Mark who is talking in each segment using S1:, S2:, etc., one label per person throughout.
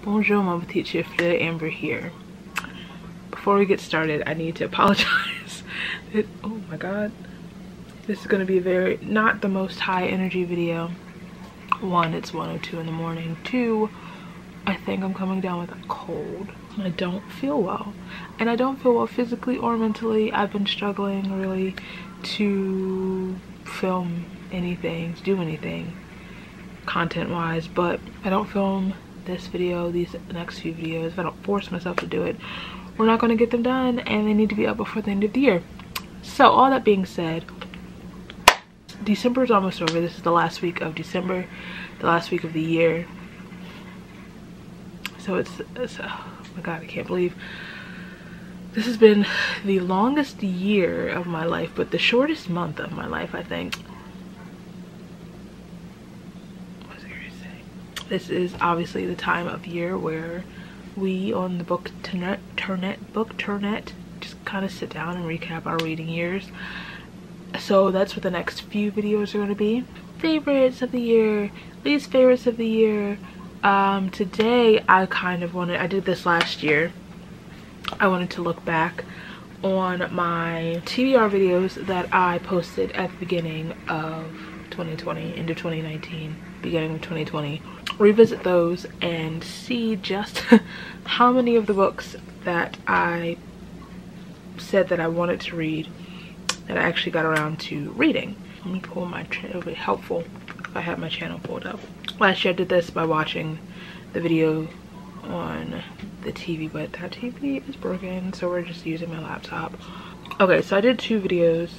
S1: Bonjour, mon petit chiffre, Amber here. Before we get started, I need to apologize. Oh my god. This is going to be a very, not the most high energy video. One, it's 1:02 in the morning. Two, I think I'm coming down with a cold. I don't feel well. And I don't feel well physically or mentally. I've been struggling really to film anything, to do anything content-wise, but I don't film this video, these next few videos, if I don't force myself to do it, we're not going to get them done, and they need to be up before the end of the year. So all that being said, December is almost over. This is the last week of December, the last week of the year. So it's oh my god, I can't believe this has been the longest year of my life, but the shortest month of my life, I think. What was I going to say? This is obviously the time of year where we on the book turnet just kind of sit down and recap our reading years. So that's what the next few videos are going to be. Favorites of the year, least favorites of the year. Today I kind of wanted, I did this last year, I wanted to look back on my TBR videos that I posted at the beginning of 2020 into 2019, beginning of 2020, revisit those and see just how many of the books that I said that I wanted to read that I actually got around to reading. Let me pull my channel. It would be helpful if I had my channel pulled up. Last year I did this by watching the video on the TV, but that TV is broken, so we're just using my laptop. Okay, so I did 2 videos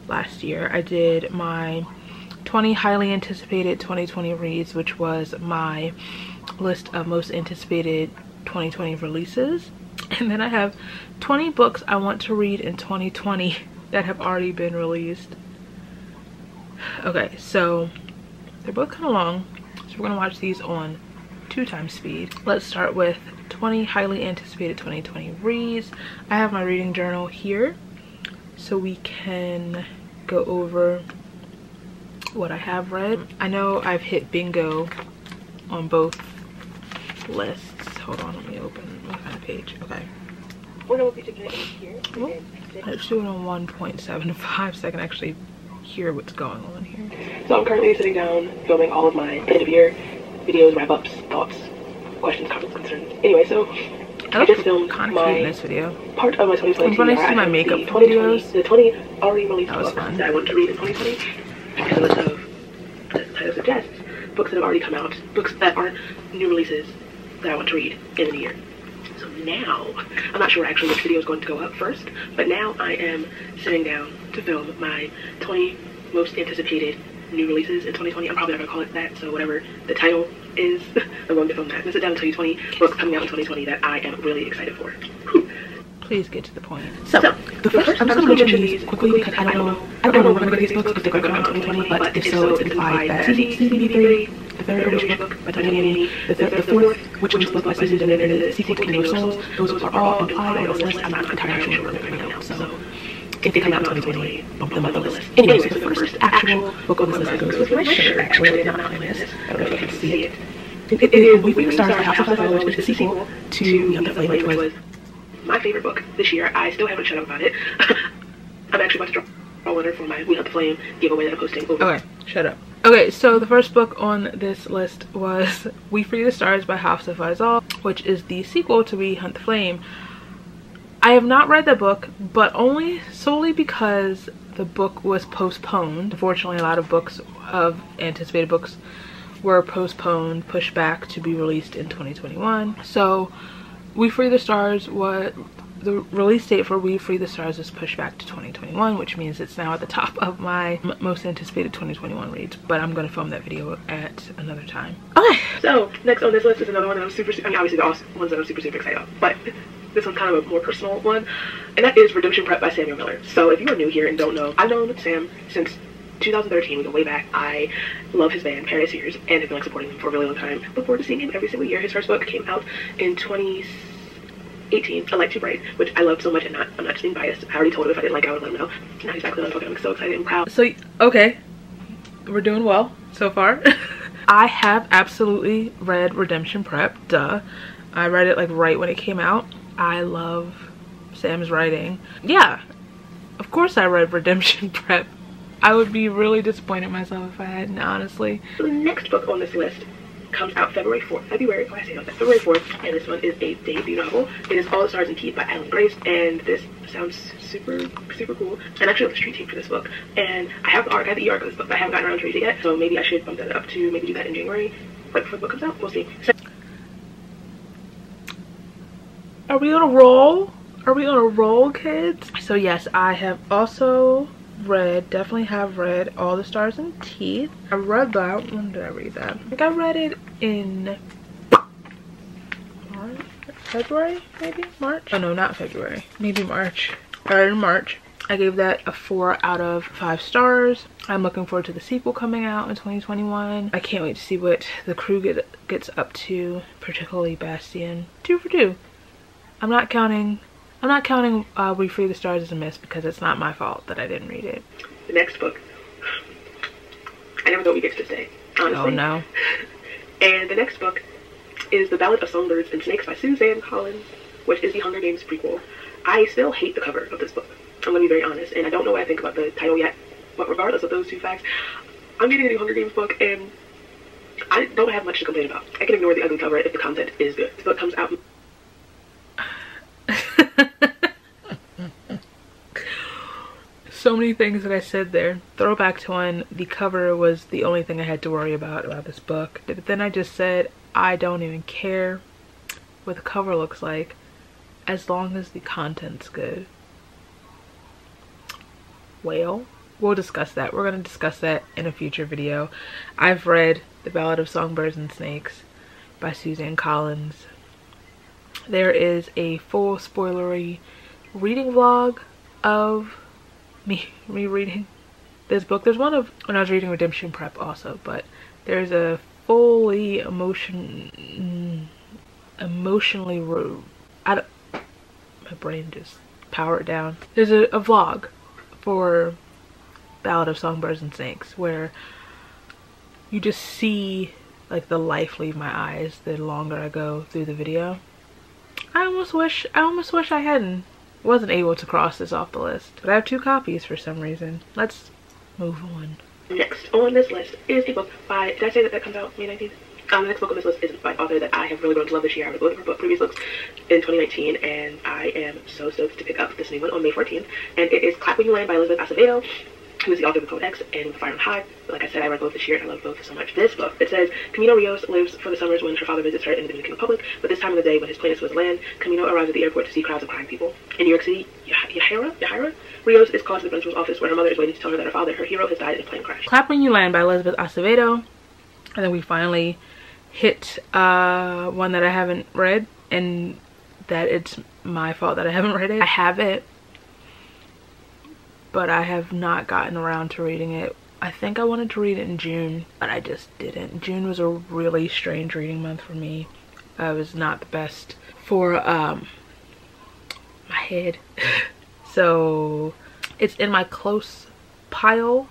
S1: last year. I did my 20 highly anticipated 2020 reads, which was my list of most anticipated 2020 releases. And then I have 20 books I want to read in 2020 that have already been released. Okay, so they're both kind of long, so we're gonna watch these on 2x speed. Let's start with 20 highly anticipated 2020 reads. I have my reading journal here, so we can go over what I have read. I know I've hit bingo on both lists. Hold on, let me find a page. Okay. Let's do it on 1.75 so I can actually hear what's going on here. So I'm currently sitting down filming all of my end of year videos, wrap-ups, thoughts, questions, comments, concerns. Anyway, so I just filmed my this video. Part of my 2020 when I see my makeup videos. The 20 already released books
S2: fun.
S1: that I want to read in 2020. And a list of, as the title suggests, books that have already come out, books that aren't new releases that I want to read in the year. So now, I'm not sure actually which video is going to go up first, but now I am sitting down to film my 20 most anticipated new releases in 2020. I'm probably not going to call it that, so whatever the title is, I'm going to film that. I'm going to sit down and tell you 20 books coming out in 2020 that I am really excited for. Please get to the point. So the first, I'm just going to mention these quickly because I don't know when we're going to get these books if they're going to come out in 2020, but if so, it's implied that CCB3, the very original book by Brittany, the fourth Witch's book by Suzanne, and the sequel to Kingdom of Souls, those are all implied on this list. I'm not entirely sure when they're coming out, so if they come out in 2020, bump them up the list. Anyway, so the first actual book on this list that goes with my shirt, actually, I did not find this. I don't know if you can see it. It is We Freak the Stars by House of Acevedo, which is the sequel to Untitled Chapter, which was my favorite book this year. I still haven't shut up about it. I'm actually about to draw a winner for my We Hunt the Flame giveaway that I'm posting over. Okay, shut up. Okay, so the first book on this list was We Freak the Stars by House of Acevedo, which is the sequel to We Hunt the Flame. I have not read that book, but only solely because the book was postponed. Unfortunately, a lot of books, of anticipated books, were postponed, pushed back to be released in 2021. So We Free the Stars, the release date for We Free the Stars is pushed back to 2021, which means it's now at the top of my most anticipated 2021 reads, but I'm going to film that video at another time. Okay, so next on this list is another one that I'm I mean, obviously the ones that I'm super excited about, but this one's kind of a more personal one, and that is Redemption Prep by Samuel Miller. So if you are new here and don't know, I've known Sam since 2013. We go way back. I love his band, Paradise Fears, and have been like supporting him for a really long time. Look forward to seeing him every single year. His first book came out in 2018, A Light Too Bright, which I love so much, and I'm not just being biased. I already told him if I didn't like it, I would let him know. Not exactly what I'm talking about. I'm so excited and proud. So, okay, we're doing well so far. I have absolutely read Redemption Prep, duh. I read it like right when it came out. I love Sam's writing. Yeah, of course I read Redemption Prep. I would be really disappointed in myself if I hadn't, honestly. The next book on this list comes out February 4th, February 4th, and this one is a debut novel. It is All the Stars and Teeth by Eileen, and this sounds super cool. I'm actually on the street team for this book, and I have the e-arc of this book, but I haven't gotten around to read it yet, so maybe I should bump that up to maybe do that in January, right before the book comes out. We'll see. Are we on a roll? Are we on a roll, kids? So yes, I have also definitely have read All the Stars and Teeth. I read that. When did I read that? I think I read it in March, February, maybe? March? Oh no, not February. Maybe March. I read it in March. I gave that a 4 out of 5 stars. I'm looking forward to the sequel coming out in 2021. I can't wait to see what the crew gets up to, particularly Bastian. 2 for 2. I'm not counting We Free the Stars as a miss because it's not my fault that I didn't read it. The next book, I never thought we'd get to this day, honestly. Oh no. And the next book is The Ballad of Songbirds and Snakes by Suzanne Collins, which is the Hunger Games prequel. I still hate the cover of this book, I'm gonna be very honest, and I don't know what I think about the title yet, but regardless of those 2 facts, I'm getting a new Hunger Games book and I don't have much to complain about. I can ignore the ugly cover if the content is good. This book comes out so many things that I said there. Throwback to when the cover was the only thing I had to worry about this book. But then I just said, I don't even care what the cover looks like as long as the content's good. Well, we'll discuss that. We're going to discuss that in a future video. I've read The Ballad of Songbirds and Snakes by Suzanne Collins. There is a full spoilery reading vlog of me reading this book. There's one of when I was reading Redemption Prep also, but there's a fully emotionally my brain just powered down. There's a vlog for Ballad of Songbirds and Snakes where you just see like the life leave my eyes the longer I go through the video. I almost wish I wasn't able to cross this off the list, but I have 2 copies for some reason. Let's move on. Next on this list is a book by, did I say that comes out May 19th? The next book on this list is by an author that I have really grown to love this year. I was looking for previous books in 2019, and I am so stoked to pick up this new one on May 14th, and it is Clap When You Land by Elizabeth Acevedo, who is the author of Code X and Fire and High. Like I said, I read both this year and I love both so much. This book, it says, Camino Rios lives for the summers when her father visits her in the Dominican Republic, but this time of the day when his plan is to land, Camino arrives at the airport to see crowds of crying people. In New York City, Yahira, Rios is called to the principal's office where her mother is waiting to tell her that her father, her hero, has died in a plane crash. Clap When You Land by Elizabeth Acevedo. And then we finally hit one that I haven't read, and that it's my fault that I haven't read it. I have it, but I have not gotten around to reading it. I think I wanted to read it in June, but I just didn't. June was a really strange reading month for me. It was not the best for my head. So it's in my close pile,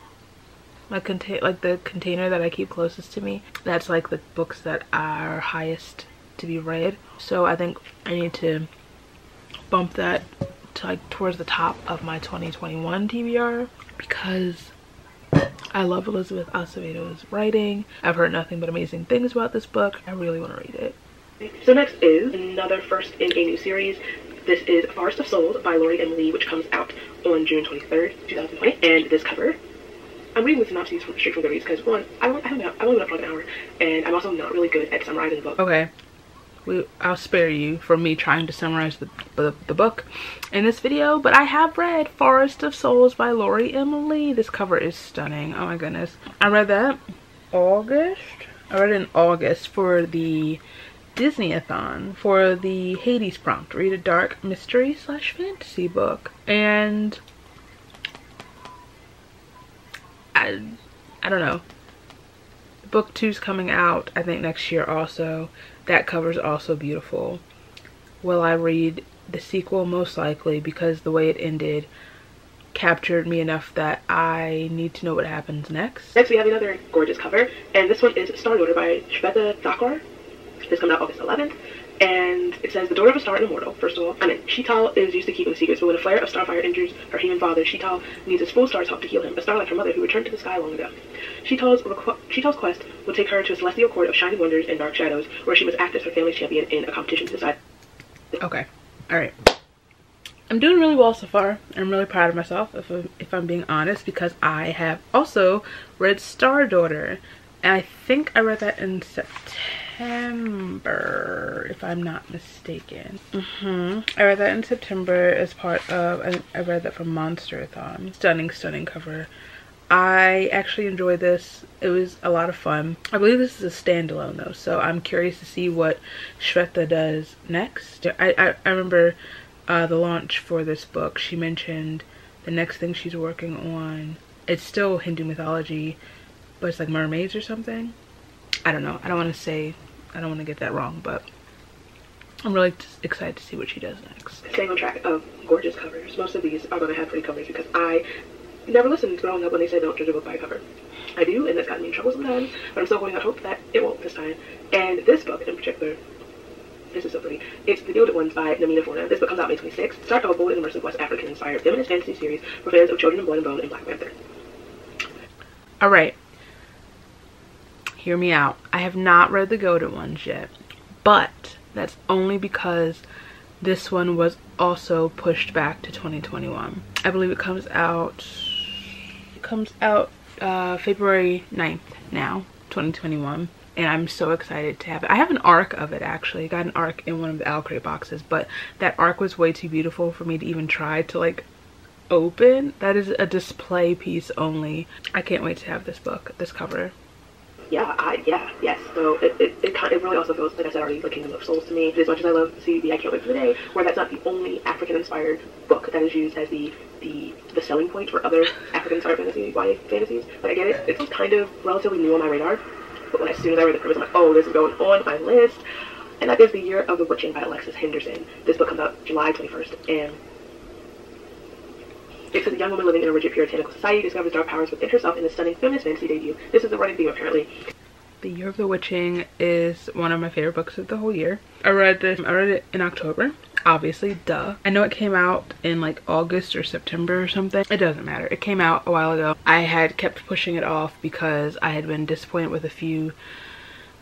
S1: like the container that I keep closest to me. That's like the books that are highest to be read. So I think I need to bump that to like towards the top of my 2021 TBR because I love Elizabeth Acevedo's writing. I've heard nothing but amazing things about this book. I really want to read it. So next is another first in a new series. This is Forest of Souls by Lori M. Lee, which comes out on June 23rd, 2020. And this cover, I'm reading the synopses straight from Goodreads because one, I've only been up for like an hour, and I'm also not really good at summarizing the book. Okay. I'll spare you from me trying to summarize the book in this video, but I have read Forest of Souls by Lori M. Lee. This cover is stunning. Oh my goodness. I read that August. I read it in August for the Disney-a-thon for the Hades prompt. Read a dark mystery / fantasy book. And I don't know. Book 2's coming out, I think, next year also. That cover's also beautiful. Will I read the sequel? Most likely, because the way it ended, captured me enough that I need to know what happens next. Next we have another gorgeous cover, and this one is Star Daughter by Svetlana. This comes out August 11th, and it says, the daughter of a star and immortal. First of all, Sheetal is used to keeping secrets, but when a flare of starfire injures her human father, Sheetal needs his full star talk to heal him, a star like her mother who returned to the sky long ago. Sheetal's quest will take her to a celestial court of shining wonders and dark shadows, where she must act as her family's champion in a competition to decide. Okay, alright. I'm doing really well so far. I'm really proud of myself, if I'm being honest, because I have also read Star Daughter, and I think I read that in September, if I'm not mistaken. I read that in September as part of, I read that from Monster-a-thon. Stunning cover. I actually enjoyed this. It was a lot of fun. I believe this is a standalone though, so I'm curious to see what Shweta does next. I remember the launch for this book, she mentioned the next thing she's working on. It's still Hindu mythology, but it's like mermaids or something. I don't know. I don't want to get that wrong, but I'm really excited to see what she does next. Staying on track of gorgeous covers, most of these are going to have pretty covers because I never listened growing up when they said don't judge a book by a cover. I do, and that's gotten me in trouble sometimes, but I'm still holding out hope that it won't this time. And this book in particular, this is so pretty. It's The Gilded Ones by Namina Forna. This book comes out May 26th. Start of a bold and immersive West African-inspired feminist fantasy series for fans of Children of Blood and Bone and Black Panther. Alright. Hear me out. I have not read The Gilded Ones yet, but that's only because this one was also pushed back to 2021. I believe it comes out February 9th now, 2021. And I'm so excited to have it. I have an ARC of it actually. I got an ARC in one of the Owl Crate boxes, but that ARC was way too beautiful for me to even try to like open. That is a display piece only. I can't wait to have this book, this cover. Yes. So it really also feels, like I said already, like Kingdom of Souls to me. As much as I love CB, I can't wait for the day where that's not the only African-inspired book that is used as the selling point for other African-inspired YA fantasies. Like I get it, it's kind of relatively new on my radar. But as soon as I read the premise, I'm like, oh, this is going on my list. And that is The Year of the Witching by Alexis Henderson. This book comes out July 21st. And it says a young woman living in a rigid puritanical society discovers dark powers within herself in a stunning feminist fantasy debut. This is the running theme, apparently. The Year of the Witching is one of my favorite books of the whole year. I read it in October. Obviously, duh. I know it came out in like August or September or something. It doesn't matter. It came out a while ago. I had kept pushing it off because I had been disappointed with a few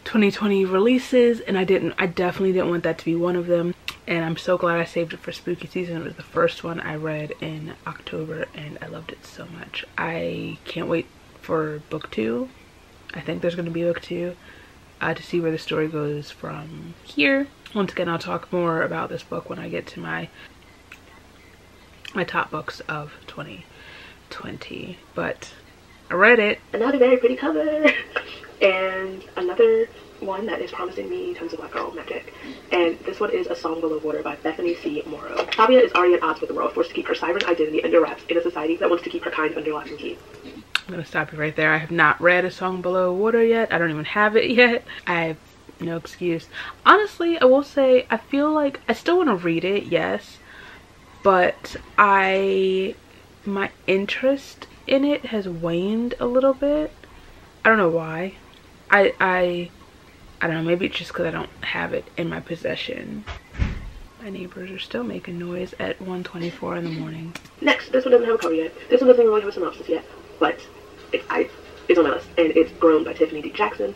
S1: 2020 releases, and I definitely didn't want that to be one of them. And I'm so glad I saved it for spooky season. It was the first one I read in October, and I loved it so much. I can't wait for book 2. I think there's going to be book 2 to see where the story goes from here. Once again, I'll talk more about this book when I get to my top books of 2020. But I read it. Another very pretty cover. And another one that is promising me tons of black girl magic. And this one is A Song Below Water by Bethany C. Morrow. Tavia is already at odds with the world, forced to keep her siren identity under wraps in a society that wants to keep her kind under lock and key. I'm gonna stop you right there. I have not read A Song Below Water yet. I don't even have it yet. I have no excuse. Honestly, I will say I feel like I still want to read it, yes, but my interest in it has waned a little bit. I don't know why. I don't know, maybe it's just because I don't have it in my possession. My neighbors are still making noise at 1:24 in the morning. Next, this one doesn't have a cover yet. This one doesn't really have a synopsis yet, but it's on my list, and it's Grown by Tiffany D. Jackson,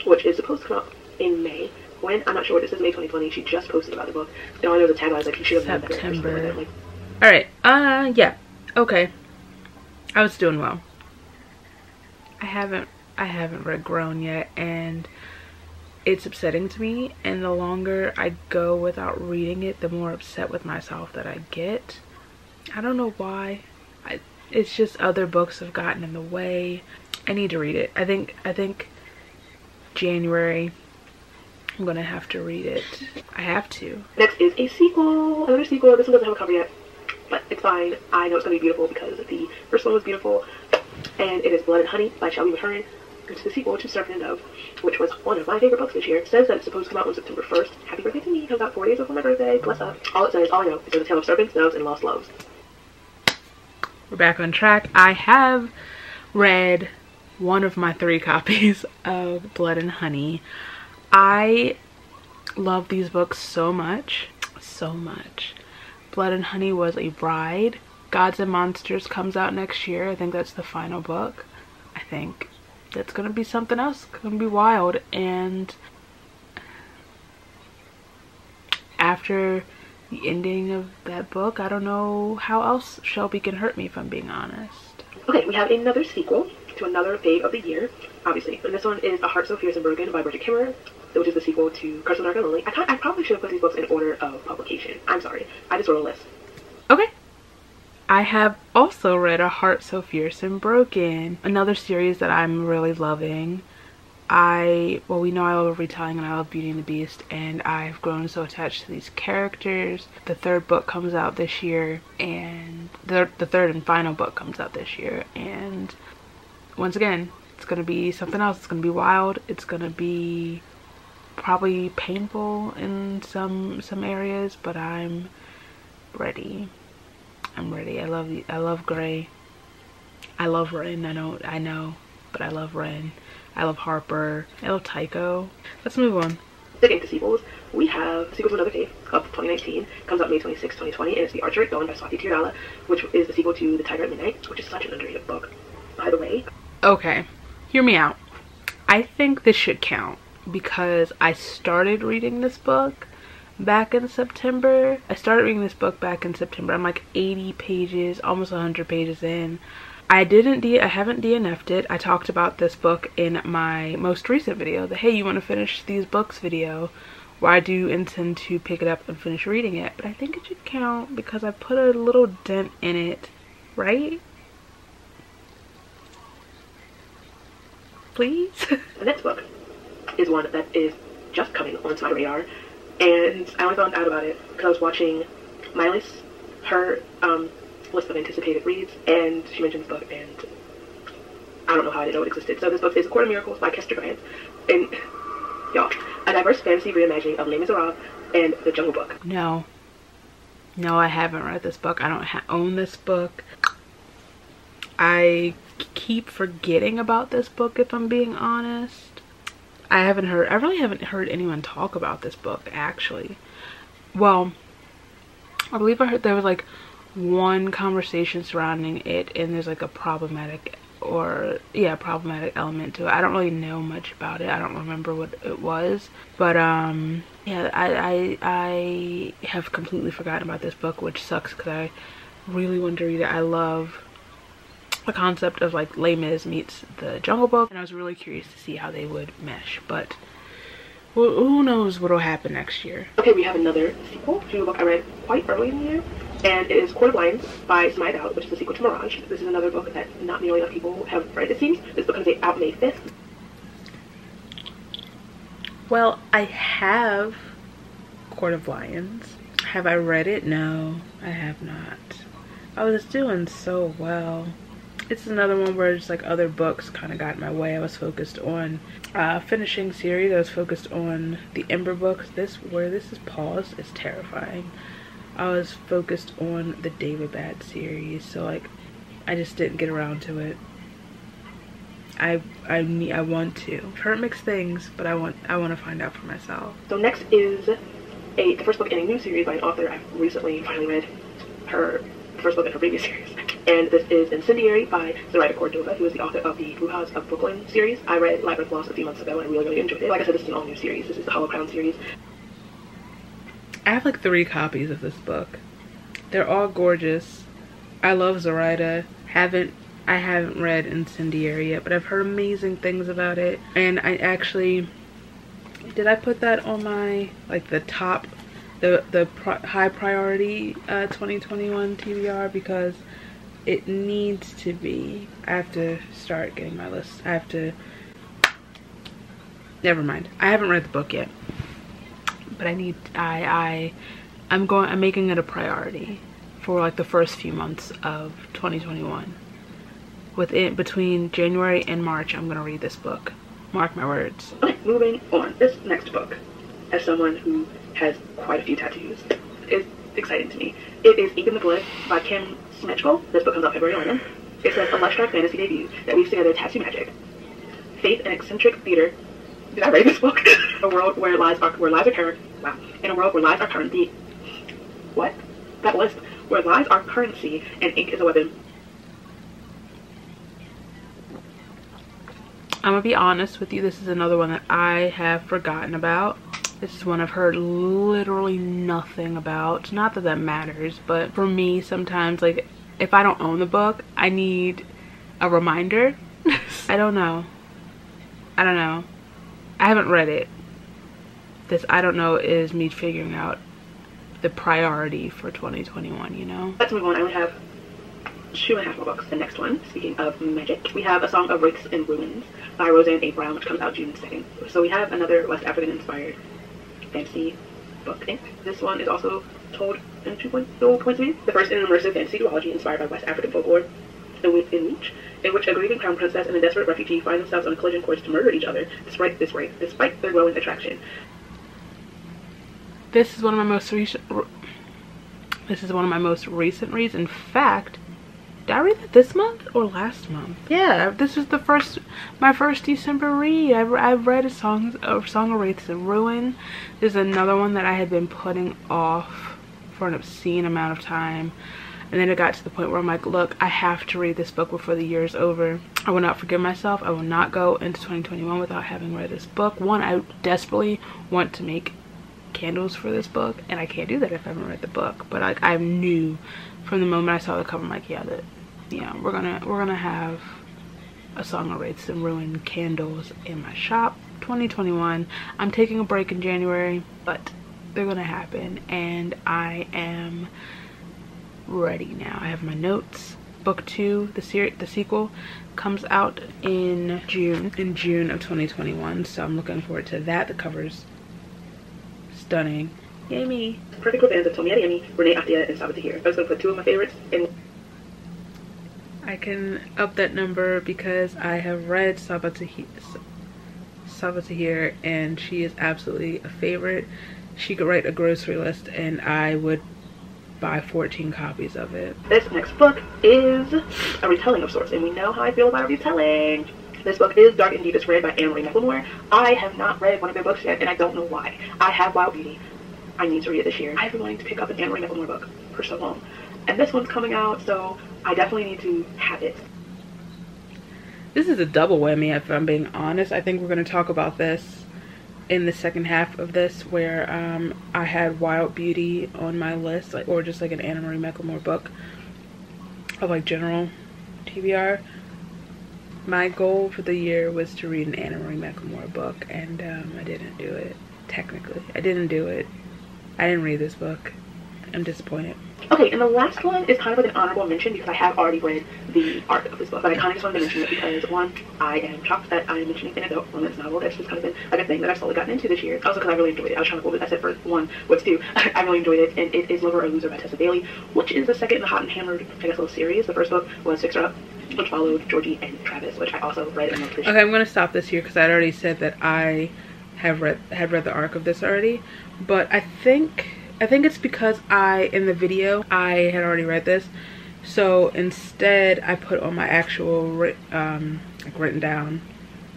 S1: which is supposed to come out in May. When? I'm not sure. This is May 2020. She just posted about the book. All I know the tagline is like, you should have done better. September. Like, alright, yeah. Okay. I was doing well. I haven't read Grown yet, and it's upsetting to me, and the longer I go without reading it, the more upset with myself that I get. I don't know why. It's just other books have gotten in the way. I need to read it. I think January I'm gonna have to read it. I have to. Next is a sequel. Another sequel. This one doesn't have a cover yet, but it's fine. I know it's gonna be beautiful because the first one was beautiful, and it is Blood and Honey by Shelby McCurran. It's the sequel to Serpent and Dove, which was one of my favorite books this year. It says that it's supposed to come out on September 1st. Happy birthday to me. It comes out 4 days before my birthday. Bless up. All it says, all I know, is a tale of serpents, doves, and lost loves.
S2: we're back on track. I have read one of my 3 copies of Blood and Honey. I love these books so much, so much. Blood and Honey was a ride. Gods and Monsters comes out next year. I think that's the final book. I think that's gonna be something else. It's gonna be wild. And after the ending of that book, I don't know how else Shelby can hurt me, if I'm being honest.
S1: Okay, we have another sequel to another fave of the year, obviously. And this one is A Heart So Fierce and Broken by Mclemore, which is the sequel to Curse of Dark and Lonely. I probably should have put these books in order of publication. I'm sorry. I just wrote a list.
S2: Okay. I have also read A Heart So Fierce and Broken, another series that I'm really loving. Well, we know I love retelling and I love Beauty and the Beast, and I've grown so attached to these characters. The 3rd book comes out this year, and the 3rd and final book comes out this year, and once again, it's gonna be something else. It's gonna be wild. It's gonna be probably painful in some areas, but I'm ready. I'm ready. I love Gray. I love Ren. I know, but I love Ren. I love Harper. I love Tycho. Let's move on.
S1: Sticking to sequels, we have sequel to another fave of 2019. Comes out May 26, 2020, and it's The Archer, going by Swati Tirala, which is the sequel to The Tiger at Midnight, which is such an underrated book, by the way.
S2: Okay, hear me out. I think this should count because I started reading this book back in September. I'm like 80 pages, almost 100 pages in. I haven't DNF'd it. I talked about this book in my most recent video, the Hey, You Want to Finish These Books video, where I do intend to pick it up and finish reading it. But I think it should count because I put a little dent in it, right? Please?
S1: The next book is one that is just coming onto my radar, and I only found out about it because I was watching Miley's, her list of anticipated reads, and she mentioned this book, and I don't know how I didn't know it existed. So this book is A Court of Miracles by Kester Grant, and y'all, a diverse fantasy reimagining of Les Miserables and The Jungle Book.
S2: No, I haven't read this book. I don't own this book. I keep forgetting about this book, if I'm being honest. I really haven't heard anyone talk about this book, actually. Well, I believe I heard there was like one conversation surrounding it, and there's like a problematic element to it. I don't really know much about it. I don't remember what it was, but yeah, I have completely forgotten about this book, which sucks because I really want to read it. I love the concept of like Les Mis meets The Jungle Book, and I was really curious to see how they would mesh, but who knows what'll happen next year.
S1: Okay, we have another sequel to a book I read quite early in the year, and it is Court of Lions by Zoraida, which is the sequel to Mirage. This is another book that not nearly enough people have read, it seems. This book comes out May 5th.
S2: Well, I have Court of Lions. Have I read it? No, I have not. I was doing so well. It's another one where just like other books kind of got in my way. I was focused on finishing series. I was focused on the Ember books. Where this is paused is terrifying. I was focused on the David Bad series, so like I just didn't get around to it. I want to. I've heard mixed things, but I want to find out for myself.
S1: So next is the first book in a new series by an author I've recently finally read her first book in her previous series, and this is Incendiary by Zoraida Cordova, who is the author of the Brujas of Brooklyn series. I read Labyrinth Lost a few months ago and I really enjoyed it. Like I said, this is an all new series. This is the Hollow Crown series.
S2: I have like 3 copies of this book. They're all gorgeous. I love Zoraida. I haven't read Incendiary yet, but I've heard amazing things about it. And I actually, did I put that on my like the top, the high priority 2021 TBR, because it needs to be. I have to start getting my list. Never mind. I haven't read the book yet, but I'm making it a priority for like the first few months of 2021. Between January and March, I'm gonna read this book. Mark my words.
S1: Okay, moving on. This next book, as someone who has quite a few tattoos, is exciting to me. It is Ink in the Blood by Kim Smechko. This book comes out February 11th. It says a lush dark fantasy debut that weaves together tattoo magic, faith, and eccentric theater. Did I write this book? A world where lies are current. Wow. In a world where lies are currency. What? That list. Where lies are currency and ink is a weapon.
S2: I'm gonna be honest with you, this is another one that I have forgotten about. This is one I've heard literally nothing about. Not that that matters, but for me sometimes, like, if I don't own the book, I need a reminder. I don't know. I haven't read it. This I don't know is me figuring out the priority for 2021, you know?
S1: Let's move on. I only have 2.5 more books. The next one, speaking of magic, we have A Song of Wraiths and Ruins by Roseanne A. Brown, which comes out June 2nd. So we have another West African inspired fantasy book. This one is also told in 2 points of view. The first in an immersive fantasy duology inspired by West African folklore, in which a grieving crown princess and a desperate refugee find themselves on a collision course to murder each other despite their growing attraction.
S2: This is one of my most recent reads. In fact, did I read it this month or last month? Yeah, this is my first December read. I've read A Song of Wraiths and Ruin. This is another one that I had been putting off for an obscene amount of time. And then it got to the point where I'm like, look, I have to read this book before the year is over. I will not forgive myself. I will not go into 2021 without having read this book. One, I desperately want to make candles for this book, and I can't do that if I haven't read the book. But like, I knew from the moment I saw the cover, I'm like, yeah, we're gonna have A Song of Wraiths and Ruin candles in my shop. 2021. I'm taking a break in January, but they're gonna happen, and I am ready now. I have my notes. Book 2, the sequel, comes out in June of 2021, so I'm looking forward to that. The cover's stunning. Yay me.
S1: Perfect for fans of Tomi Adeyemi, Renee Ahdieh, and Sabaa Tahir. I was going to put 2 of my favorites in.
S2: I can up that number because I have read Sabaa Tahir, and she is absolutely a favorite. She could write a grocery list and I would buy 14 copies of it.
S1: This next book is a retelling of sorts, and we know how I feel about a retelling. This book is dark and deep. It's read by Mclemore. I have not read one of their books yet, and I don't know why. I have Wild Beauty. I need to read it this year. I've been wanting to pick up an Mclemore book for so long, and this one's coming out, so I definitely need to have it.
S2: This is a double whammy, if I'm being honest. I think we're going to talk about this in the second half of this, where I had Wild Beauty on my list, like, or just like an Anna Marie Mclemore book of like general TBR. My goal for the year was to read an Anna Marie Mclemore book, and I didn't do it. Technically, I didn't do it. I didn't read this book. I'm disappointed.
S1: Okay, and the last one is kind of like an honorable mention because I have already read the arc of this book, but I kind of just wanted to mention it because, one, I am shocked that I am mentioning an adult romance novel. That's just kind of been like a thing that I've slowly gotten into this year. Also because I really enjoyed it. I was trying to hold it. I said for 1, what's 2? I really enjoyed it, and it is Lover or Loser by Tessa Bailey, which is the second in the Hot and Hammered, I guess, little series. The first book was Fixer Up, which followed Georgie and Travis, which I also read and loved this year.
S2: Okay, I'm going to stop this here because I already said that I had read the arc of this already, but I think it's because in the video, I had already read this. So instead, I put on my actual, like written down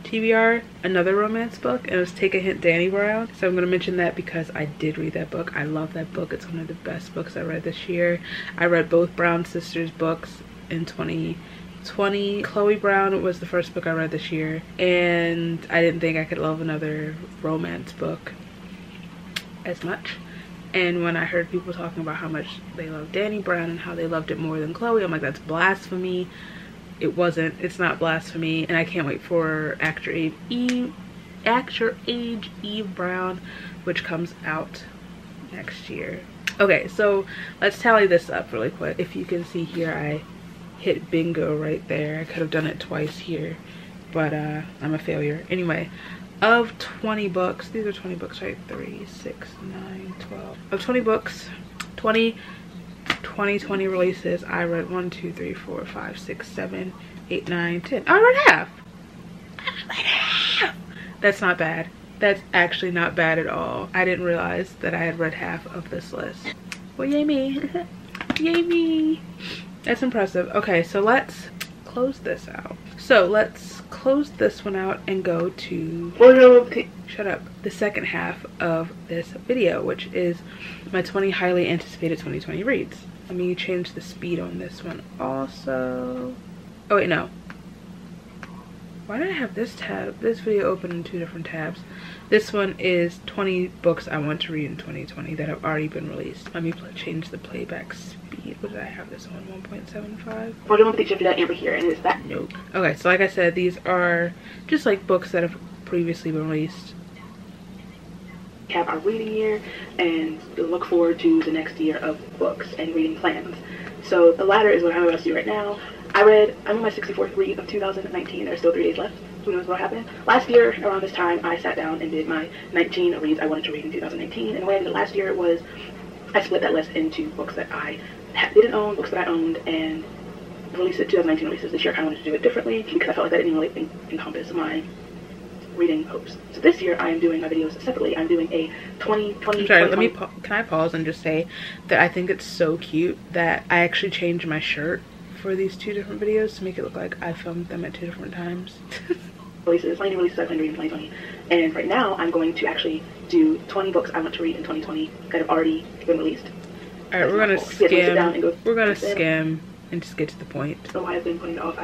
S2: TBR, another romance book, and it was Take a Hint, Danny Brown. So I'm going to mention that because I did read that book. I love that book. It's one of the best books I read this year. I read both Brown sisters' books in 2020. Chloe Brown was the first book I read this year, and I didn't think I could love another romance book as much. And when I heard people talking about how much they loved Danny Brown and how they loved it more than Chloe, I'm like, that's blasphemy. It wasn't. It's not blasphemy. And I can't wait for Actor Age Eve Brown, which comes out next year. Okay, so let's tally this up really quick. If you can see here, I hit bingo right there. I could have done it twice here, but I'm a failure. Anyway, of 20 books, these are 20 books, right? 3, 6, 9, 12. Of 20 books, 2020 releases, I read 1, 2, 3, 4, 5, 6, 7, 8, 9, 10. I read half. That's not bad. That's actually not bad at all. I didn't realize that I had read half of this list. Well, yay me. Yay me. That's impressive. Okay, so let's close this out. So let's close this one out and go to shut up, the second half of this video, which is my 20 highly anticipated 2020 reads. Let me change the speed on this one also. Oh wait, no. Why did I have this video open in 2 different tabs? This one is 20 books I want to read in 2020 that have already been released. Let me change the playback speed. What did I have this on? 1.75?
S1: We're doing the Jeffrey Amber here, and is that?
S2: Nope. Okay, so like I said, these are just like books that have previously been released.
S1: Have our reading year and look forward to the next year of books and reading plans. So the latter is what I'm about to do right now. I'm on my 64th read of 2019. There's still 3 days left. Who knows what happened? Last year, around this time, I sat down and did my 19 reads I wanted to read in 2019. And the way I did it last year was I split that list into books that I didn't own, books that I owned, and released it 2019 releases. This year I kind of wanted to do it differently because I felt like that didn't really encompass my reading hopes. So this year I am doing my videos separately. I'm doing a 2020.
S2: Sorry, can I pause and just say that I think it's so cute that I actually changed my shirt for these 2 different videos to make it look like I filmed them at 2 different times.
S1: Releases, 20 releases I've been reading in 2020. And right now I'm going to actually do 20 books I want to read in 2020 that have already been released.
S2: Alright, we're gonna skim. We're gonna skim and just get to the point.
S1: So I've been putting it off.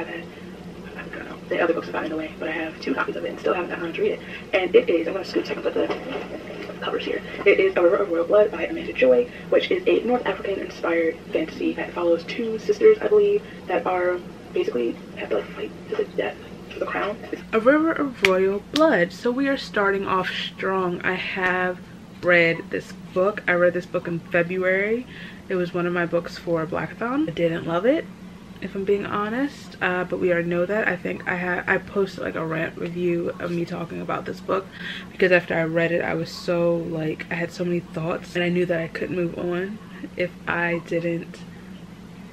S1: The other books have gotten in the way, but I have 2 copies of it and still haven't gotten around to read it. And it is, I'm going to scoot so I can put the covers here. It is A River of Royal Blood by Amanda Joy, which is a North African inspired fantasy that follows 2 sisters, I believe, that are basically have to like fight to the death for the crown.
S2: A River of Royal Blood. So we are starting off strong. I have read this book. I read this book in February. It was one of my books for Blackathon. I didn't love it, if I'm being honest, but we already know that. I think I posted like a rant review of me talking about this book because after I read it I was so like, I had so many thoughts and I knew that I couldn't move on if I didn't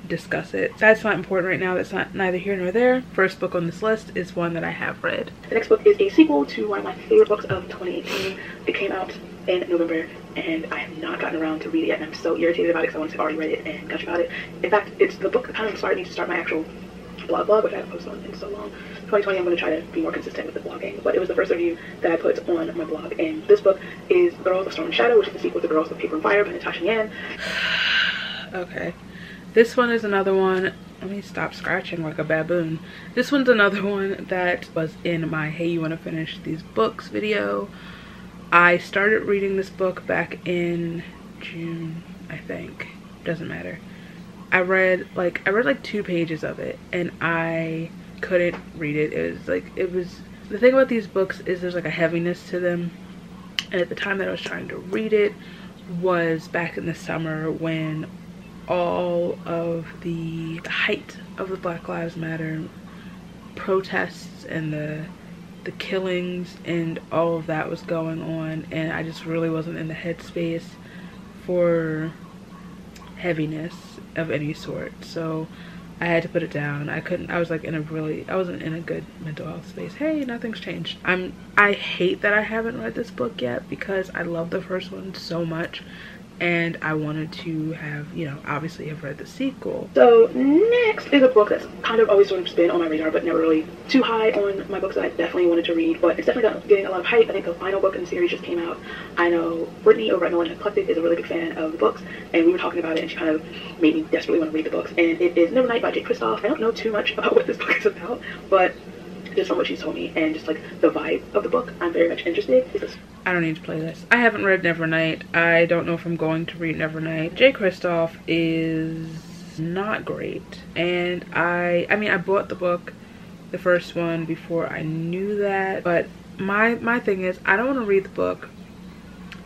S2: discuss it. That's not important right now. That's neither here nor there. First book on this list is one that I have read.
S1: The next book is a sequel to one of my favorite books of 2018. It came out in November and I have not gotten around to read it yet, and I'm so irritated about it because I want to have already read it and gush about it. In fact, it's the book that kind of inspired me to start my actual blog, which I haven't posted on in so long. 2020 I'm going to try to be more consistent with the blogging, but it was the first review that I put on my blog, and this book is Girls of Storm and Shadow, which is the sequel to Girls of Paper and Fire by Natasha Yan.
S2: Okay. This one is another one. Let me stop scratching like a baboon. This one's another one that was in my Hey You Wanna Finish These Books video. I started reading this book back in June, I think. Doesn't matter. I read like 2 pages of it and I couldn't read it. It was the thing about these books is there's like a heaviness to them. And at the time that I was trying to read it was back in the summer when all of the height of the Black Lives Matter protests and the killings and all of that was going on, and I just really wasn't in the headspace for heaviness of any sort, so I had to put it down. I was like I wasn't in a good mental health space. Hey, nothing's changed. I hate that I haven't read this book yet because I love the first one so much and I wanted to have, you know, obviously have read the sequel.
S1: So next is a book that's kind of always sort of been on my radar but never really too high on my books that I definitely wanted to read, but it's definitely getting a lot of hype. I think the final book in the series just came out. I know Brittany over at Eclectic is a really big fan of the books, and we were talking about it and she kind of made me desperately want to read the books, and it is Never Night by Kristoff. I don't know too much about what this book is about, but just from what she's told me and just like the vibe of the book, I'm very much interested.
S2: I don't need to play this. I haven't read Nevernight. I don't know if I'm going to read Nevernight. Kristoff is not great, and I mean I bought the book, the first one, before I knew that, but my thing is I don't want to read the book,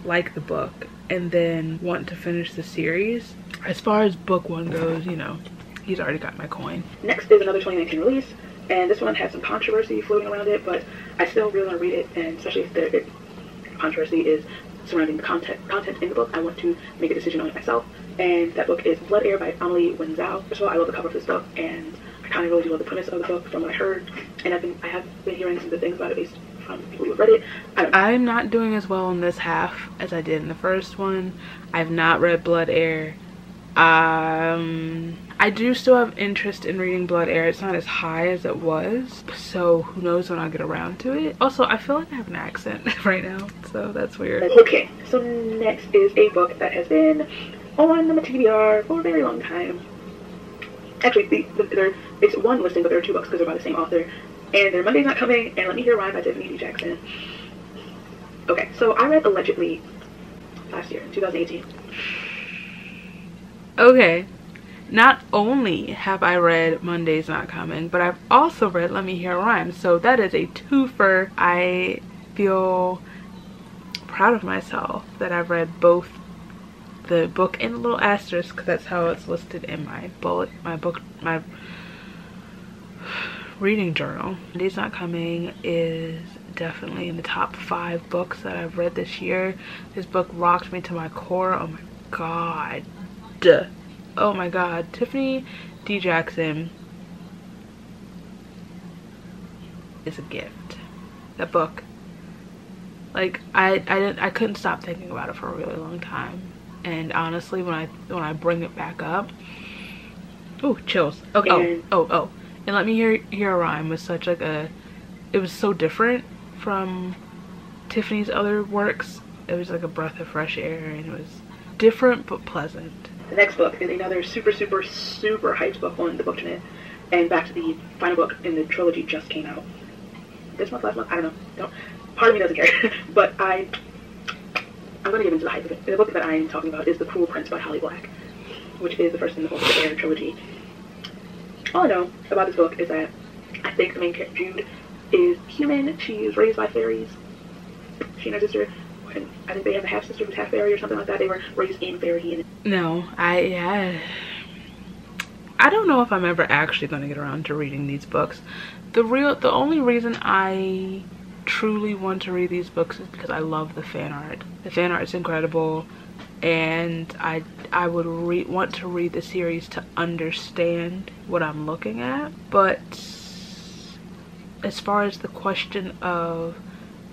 S2: like the book, and then want to finish the series. As far as book 1 goes, you know, he's already got my coin.
S1: Next is another 2019 release, and this one has some controversy floating around it, but I still really want to read it, and especially if the controversy is surrounding the content in the book, I want to make a decision on it myself. And that book is Blood Air by Amelie Winslow. First of all, I love the cover of this book, and I kind of really do love the premise of the book from what I heard, and I have been hearing some good things about it based from people who have read it. I don't know.
S2: I'm not doing as well in this half as I did in the first one. I've not read Blood Heir. I do still have interest in reading Blood Heir. It's not as high as it was, so who knows when I'll get around to it. Also, I feel like I have an accent right now, so that's weird.
S1: Okay, so next is a book that has been on the TBR for a very long time. Actually, it's one listing, but there are two books because they're by the same author. And they're Monday's Not Coming and Let Me Hear Rhyme by Tiffany D. Jackson. Okay, so I read Allegedly last year, 2018.
S2: Okay, not only have I read Monday's Not Coming, but I've also read Let Me Hear Rhyme. So that is a twofer. I feel proud of myself that I've read both the book and a little asterisk, because that's how it's listed in my my reading journal. Monday's Not Coming is definitely in the top 5 books that I've read this year. This book rocked me to my core. Oh my god. Oh my god. Tiffany D. Jackson is a gift. That book, like, I couldn't stop thinking about it for a really long time. And honestly, when I bring it back up, oh, chills. Okay. Oh. And Let Me Hear a Rhyme was such like it was so different from Tiffany's other works. It was like a breath of fresh air, and it was different but pleasant.
S1: The next book is another super hyped book on the Bookchannel, and back to the final book in the trilogy just came out. This month, last month, I don't know. Part of me doesn't care, but I'm gonna get into the hype of it. The book that I'm talking about is The Cruel Prince by Holly Black, which is the first in the whole Heir trilogy. All I know about this book is that I think the main character, Jude, is human. She is raised by fairies. She and her sister, and I think they have a half-sister who's half fairy or something like that. They were raised in fairy.
S2: No, I don't know if I'm ever actually going to get around to reading these books. The only reason I truly want to read these books is because I love the fan art. The fan art is incredible, and I would want to read the series to understand what I'm looking at. But as far as the question of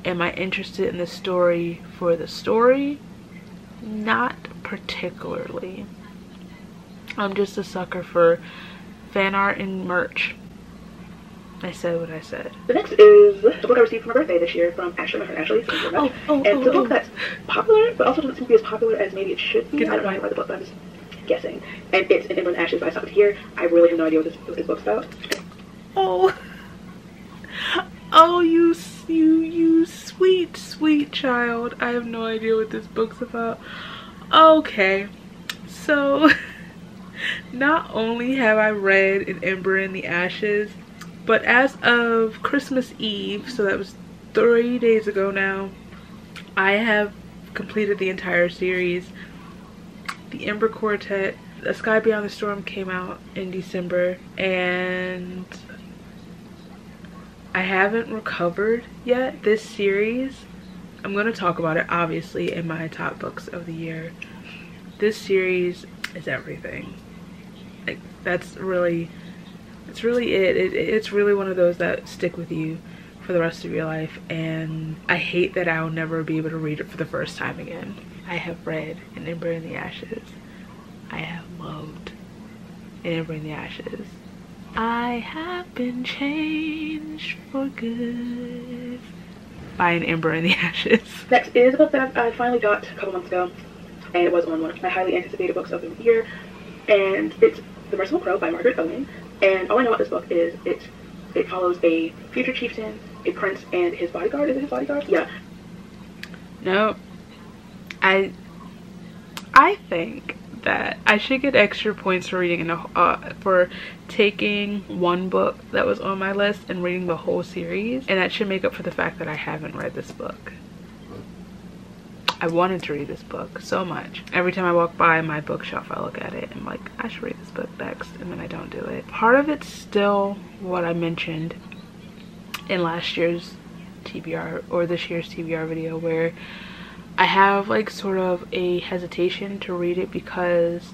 S2: am I interested in the story for the story, not particularly. I'm just a sucker for fan art and merch. I said what I said.
S1: The next is the book I received for my birthday this year from Ashley, my friend Ashley. And it's a book that's popular, but also doesn't seem to be as popular as maybe it should be. I don't know how to read the book, but I'm just guessing. And it's an Emily Ashley by Stopped Here. I really have no idea what this book's about.
S2: Oh, you sweet child. I have no idea what this book's about. Okay, so not only have I read An Ember in the Ashes, but as of Christmas Eve, so that was 3 days ago now, I have completed the entire series. The Ember Quartet, A Sky Beyond the Storm came out in December, and I haven't recovered yet. This series, I'm going to talk about it obviously in my top books of the year. This series is everything. Like, it's really it. It's really one of those that stick with you for the rest of your life, and I hate that I'll never be able to read it for the first time again. I have read An Ember in the Ashes. I have loved An Ember in the Ashes. I have been changed for good by An Ember in the Ashes.
S1: Next is a book that I finally got a couple months ago, and it was on one of my highly anticipated books of the year, and it's The Merciful by Margaret, Coleman. And all I know about this book is it follows a future chieftain, a prince, and his bodyguard. Is it his bodyguard? Yeah.
S2: No. I think that I should get extra points for reading for taking one book that was on my list and reading the whole series, and that should make up for the fact that I haven't read this book. I wanted to read this book so much. Every time I walk by my bookshelf, I look at it and I'm like, I should read this book next, and then I don't do it. Part of it's still what I mentioned in last year's TBR or this year's TBR video, where I have like sort of a hesitation to read it because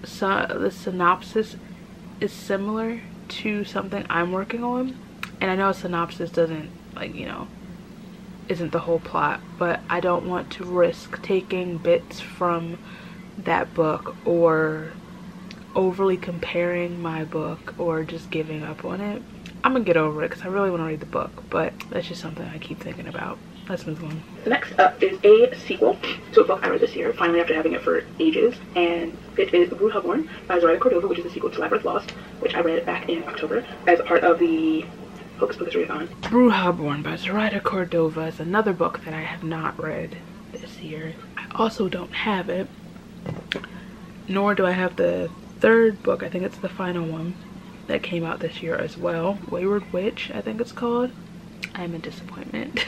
S2: the synopsis is similar to something I'm working on, and I know a synopsis doesn't like, you know, isn't the whole plot, but I don't want to risk taking bits from that book or overly comparing my book or just giving up on it. I'm gonna get over it because I really want to read the book, but that's just something I keep thinking about. Let's move on.
S1: The next up is a sequel to a book I read this year, finally after having it for ages, and it is Bruja by Zoraida Cordova, which is a sequel to Labyrinth Lost, which I read back in October as a part of the Hocus Pocus readathon.
S2: Bruja by Zoraida Cordova is another book that I have not read this year. I also don't have it, nor do I have the third book. I think it's the final one that came out this year as well. Wayward Witch, I think it's called. I'm a disappointment.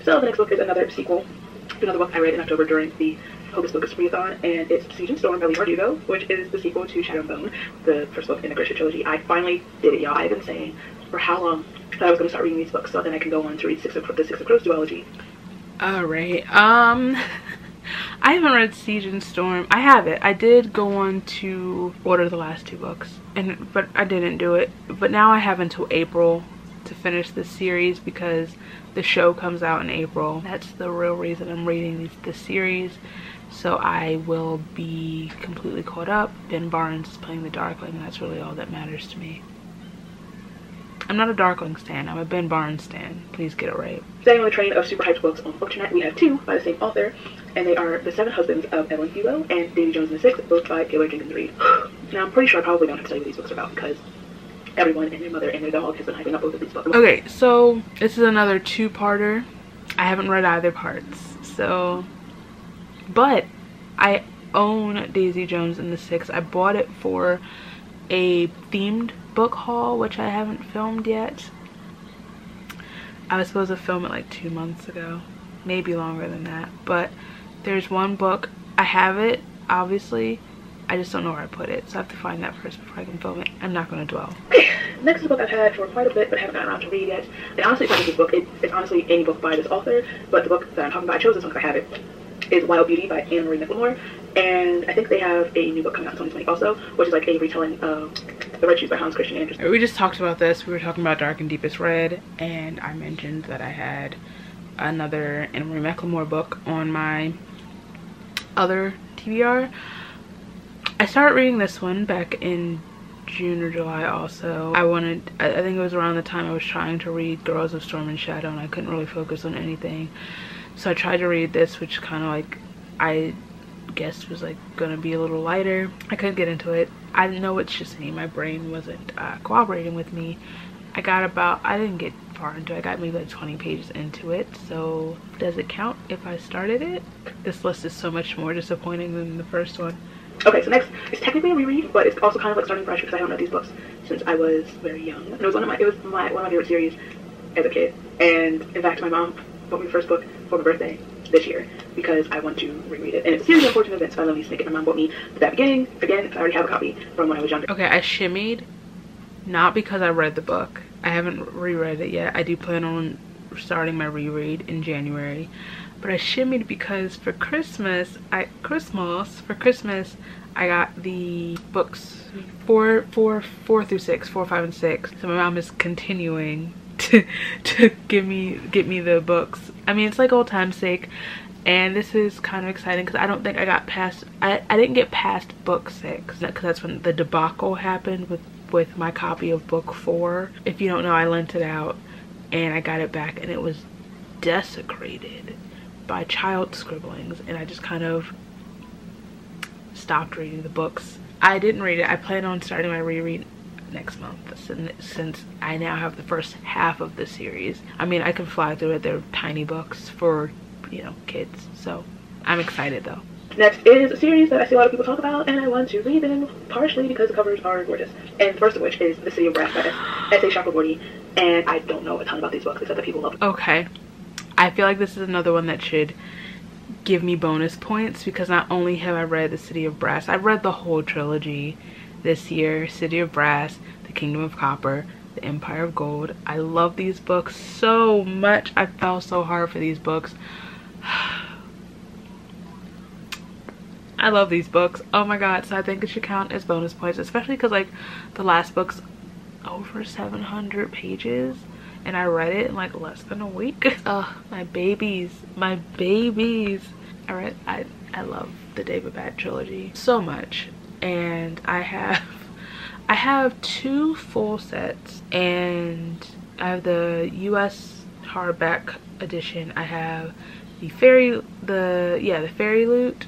S1: So the next book is another sequel to another book I read in October during the Hocus Pocus readathon, and it's Siege and Storm by Lee Bardugo, which is the sequel to Shadow and Bone, the first book in the Grisha trilogy. I finally did it, y'all. I've been saying for how long that I was going to start reading these books so then I can go on to read the Six of Crows duology.
S2: Alright, I haven't read Siege and Storm. I have it. I did go on to order the last two books, but I didn't do it. But now I have until April to finish this series because the show comes out in April. That's the real reason I'm reading this series, so I will be completely caught up. Ben Barnes is playing the Darkling, and that's really all that matters to me. I'm not a Darkling stan, I'm a Ben Barnes stan. Please get it right.
S1: Staying on the train of super hyped books on BookTube, we have two by the same author, and they are The Seven Husbands of Evelyn Hugo and Davy Jones and the Six, both by Taylor Jenkins Reid. Now, I'm pretty sure I probably don't have to tell you what these books are about because everyone and their mother and their dog has been hyping up both of these books.
S2: Okay, so this is another two-parter. I haven't read either parts, so, but I own Daisy Jones and the Six. I bought it for a themed book haul, which I haven't filmed yet. I was supposed to film it like 2 months ago, maybe longer than that, but there's one book, I have it, obviously, I just don't know where I put it, so I have to find that first before I can film it. I'm not going to dwell.
S1: Next is a book I've had for quite a bit but haven't gotten around to read yet. And honestly, it's not this book. It's honestly any book by this author, but the book that I'm talking about, I chose this one because I have it, is Wild Beauty by Anne-Marie Mclemore. And I think they have a new book coming out in 2020 also, which is like a retelling of The Red Shoes by Hans Christian Andersen.
S2: We just talked about this. We were talking about Dark and Deepest Red, and I mentioned that I had another Anne-Marie Mclemore book on my other TBR. I started reading this one back in June or July also. I think it was around the time I was trying to read Girls of Storm and Shadow and I couldn't really focus on anything. So I tried to read this, which kind of like, I guess was like gonna be a little lighter. I couldn't get into it. I know it's just me. My brain wasn't cooperating with me. I didn't get far into it. I got maybe like 20 pages into it. So does it count if I started it? This list is so much more disappointing than the first one.
S1: Okay, so next, it's technically a reread, but it's also kind of like starting fresh because I haven't read these books since I was very young. And it was one of my favorite series as a kid. And in fact, my mom bought me the first book for my birthday this year because I want to reread it. And it's a series of unfortunate events by Lemony Snicket. My mom bought me the beginning, again, because I already have a copy from when I was younger.
S2: Okay, I shimmied, not because I read the book. I haven't reread it yet. I do plan on starting my reread in January. But I shimmied because for Christmas, I got the books 4 through 6, 4, 5, and 6. So my mom is continuing to get me the books. I mean, it's like old time's sake, and this is kind of exciting because I don't think I got past. I didn't get past book 6 because that's when the debacle happened with my copy of book 4. If you don't know, I lent it out and I got it back, and it was desecrated by child scribblings, and I just kind of stopped reading the books. I didn't read it. I plan on starting my reread next month since I now have the first half of the series. I mean, I can fly through it. They're tiny books for, you know, kids, so I'm excited though.
S1: Next is a series that I see a lot of people talk about, and I want to read them partially because the covers are gorgeous. And first of which is The City of Brass by S.A. Chakraborty, and I don't know a ton about these books except that people love them.
S2: Okay, I feel like this is another one that should give me bonus points because not only have I read The City of Brass, I've read the whole trilogy this year. City of Brass, The Kingdom of Copper, The Empire of Gold. I love these books so much. I fell so hard for these books. I love these books. Oh my god, so I think it should count as bonus points, especially because like the last book's over 700 pages. and I read it in like less than a week. Oh, my babies, my babies. I love the David Bad trilogy so much, and I have 2 full sets, and I have the US hardback edition. I have the Fairy Loot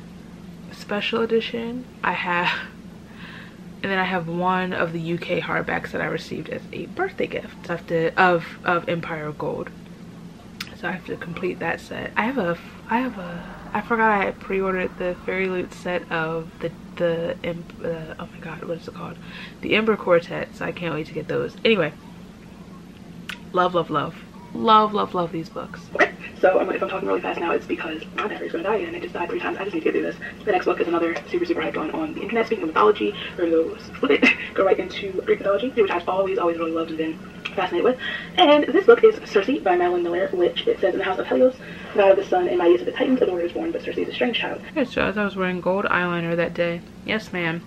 S2: special edition. And then I have one of the UK hardbacks that I received as a birthday gift of Empire of Gold. So I have to complete that set. I forgot I had pre-ordered the Fairy Loot set of oh my god, what is it called? The Ember Quartet, so I can't wait to get those. Anyway, love these books.
S1: Okay, so if I'm talking really fast now, it's because my battery's gonna die and it just died 3 times. I just need to get through this. The next book is another super hyped on the internet. Speaking of mythology, we're gonna go right into Greek mythology, which I've always really loved and been fascinated with. And this book is Cersei by Marilyn Miller, which it says, in the house of Helios, god of the sun and mightiest of the Titans, a daughter is born, but Cersei is a strange child.
S2: It shows I was wearing gold eyeliner that day. Yes, ma'am.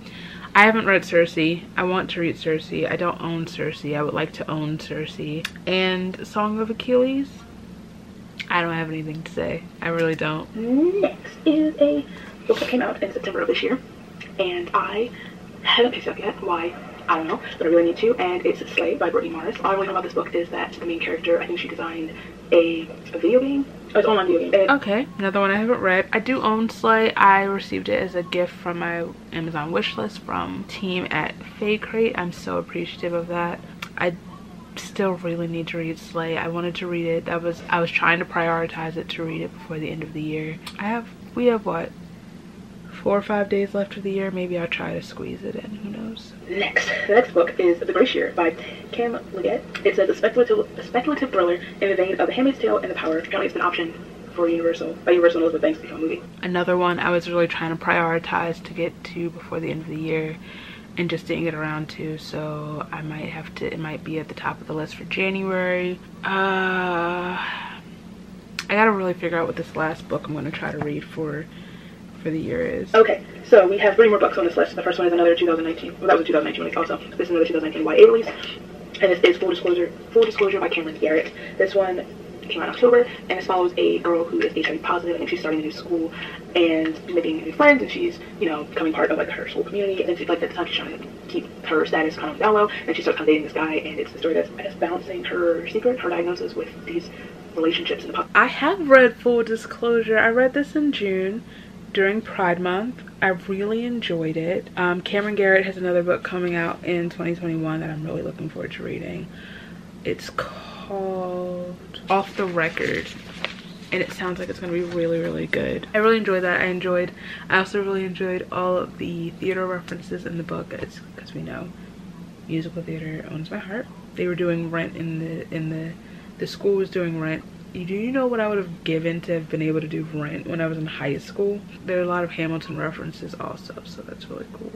S2: I haven't read Cersei. I want to read Cersei. I don't own Cersei. I would like to own Cersei. And Song of Achilles? I don't have anything to say. I really don't.
S1: Next is a book that came out in September of this year, and I haven't picked it up yet. Why? I don't know, but I really need to, and it's Slay by Brittany. All I really know about this book is that the main character, I think she designed a video game. Oh, it's an online video game.
S2: Okay, another one I haven't read. I do own Slay. I received it as a gift from my Amazon wishlist from team at Fae Crate. I'm so appreciative of that. I still really need to read Slay. I wanted to read it. I was trying to prioritize it to read it before the end of the year. We have what, 4 or 5 days left of the year. Maybe I'll try to squeeze it in. Who knows?
S1: The next book is The Glacier by Kim Liggett. It says a speculative thriller in the vein of The Handmaid's Tale and The Power. Apparently it's been optioned for Universal by Universal and Elizabeth Banks to become a movie.
S2: Another one I was really trying to prioritize to get to before the end of the year and just didn't get around to, so I might have to, it might be at the top of the list for January. I gotta really figure out what this last book I'm gonna try to read for the year is.
S1: Okay, so we have 3 more books on this list. The first one is another 2019. Well, that was a 2019 release also. This is another 2019 YA release, and this is Full Disclosure by Cameron Garrett. This one came out in October, and this follows a girl who is HIV positive, and she's starting a new school and making new friends, and she's, you know, becoming part of like her school community. And then she's like, at the time she's trying to keep her status kind of down low, and she starts kind of dating this guy, and it's the story that's, I guess, balancing her secret, her diagnosis with these relationships in the pub.
S2: I have read Full Disclosure. I read this in June during Pride Month. I really enjoyed it. Cameron Garrett has another book coming out in 2021 that I'm really looking forward to reading. It's called Off the Record, and it sounds like it's going to be really good. I really enjoyed that. I also really enjoyed all of the theater references in the book, because we know musical theater owns my heart. They were doing Rent in the school was doing Rent. Do you know what I would have given to have been able to do Rent when I was in high school? There are a lot of Hamilton references also, so that's really cool.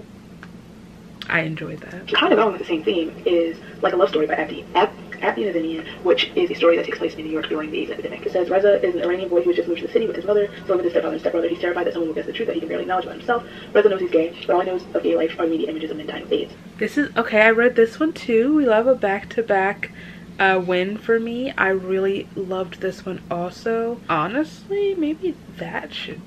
S2: I enjoyed that.
S1: Kind of going with the same theme is Like a Love Story by Abdi Nazemian, which is a story that takes place in New York during the AIDS epidemic. It says Reza is an Iranian boy who has just moved to the city with his mother, so with his stepfather and stepbrother. He's terrified that someone will guess the truth that he can barely acknowledge about himself. Reza knows he's gay, but all he knows of gay life are media images of men dying of AIDS.
S2: This is okay. I read this one too. We love a back-to-back win for me. I really loved this one also. Honestly, maybe that should,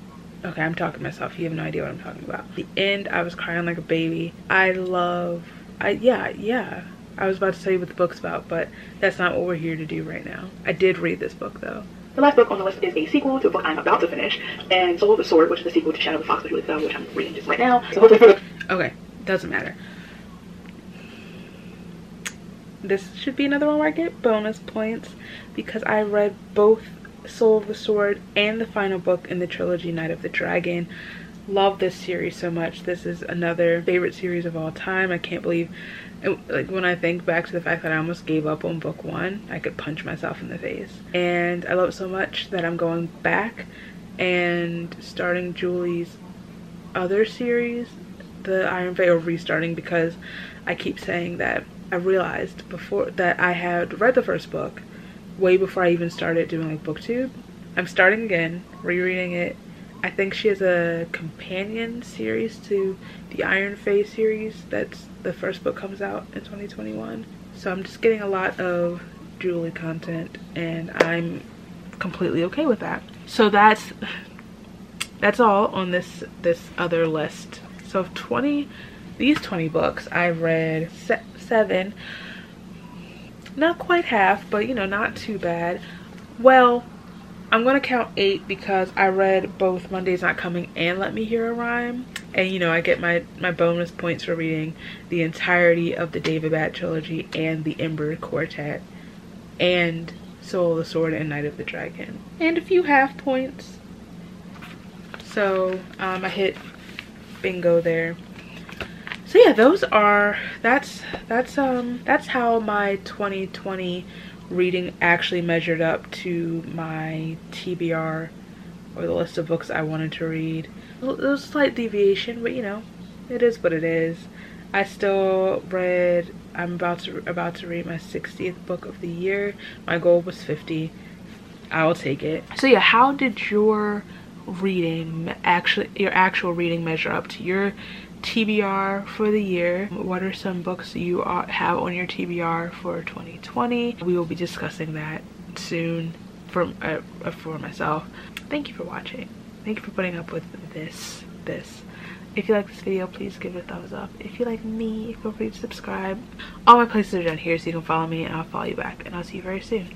S2: okay, I'm talking to myself. You have no idea what I'm talking about. The end, I was crying like a baby. Yeah, I was about to tell you what the book's about, but that's not what we're here to do right now. I did read this book though.
S1: The last book on the list is a sequel to a book I'm about to finish, and Soul of the Sword, which is the sequel to Shadow of the Fox by Julie Fell, which I'm reading just right now. So hopefully
S2: okay, doesn't matter. This should be another one where I get bonus points because I read both Soul of the Sword and the final book in the trilogy Night of the Dragon. Love this series so much. This is another favorite series of all time. I can't believe it, like when I think back to the fact that I almost gave up on book 1, I could punch myself in the face. And I love it so much that I'm going back and starting Julie's other series, the Iron Fae, or restarting, because I keep saying that I realized before that I had read the first book way before I even started doing like booktube. I'm starting again, rereading it. I think she has a companion series to the Iron Fae series. That's the first book comes out in 2021. So I'm just getting a lot of drooly content, and I'm completely okay with that. So that's all on this other list. So these 20 books, I've read 7, not quite half, but you know, not too bad. Well, I'm gonna count 8 because I read both Monday's Not Coming and Let Me Hear a Rhyme, and you know, I get my bonus points for reading the entirety of the David Bat trilogy and the Ember Quartet and Soul of the Sword and Night of the Dragon, and a few half points. So I hit bingo there. So yeah, that's how my 2020 reading actually measured up to my TBR, or the list of books I wanted to read. It was a slight deviation, but you know, it is what it is. I still read, I'm about to read my 60th book of the year. My goal was 50. I'll take it. So yeah, how did your actual reading measure up to your TBR for the year? What are some books you have on your TBR for 2020? We will be discussing that soon for myself. Thank you for watching. Thank you for putting up with this. If you like this video, please give it a thumbs up. If you like me, feel free to subscribe. All my places are down here so you can follow me and I'll follow you back, and I'll see you very soon.